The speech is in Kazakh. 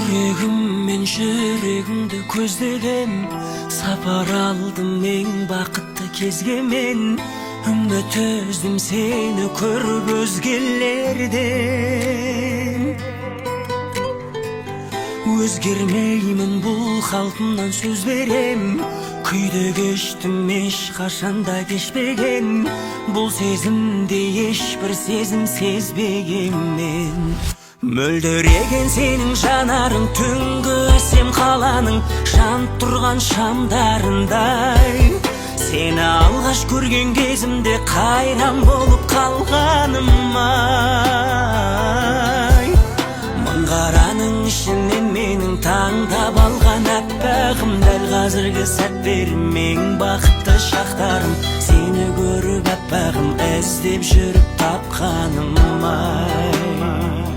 жүрегіммен жүрегіңді көздеген, сапар алдым ең бақытты кезге мен. Үміт үздім сені көріп өзгелерден. Өзгермеймін бұл қалпымнан сөз берем, күйде кештім ешқашанда кешпеген. Бұл сезімде ешбір сезім сезбеген мен. Мөлдіреген сенің жанарың түнгі әсем қаланың жанып тұрған шамдарындай. Сені алғаш көрген кезімде қайран болып қалғаным ай. Мың қараның ішінен менің таңдап алған аппағым, дәл қазіргі сәттерім ең бақытты шақтарым. Сені көріп аппағым іздеп жүріп тапқаным ай.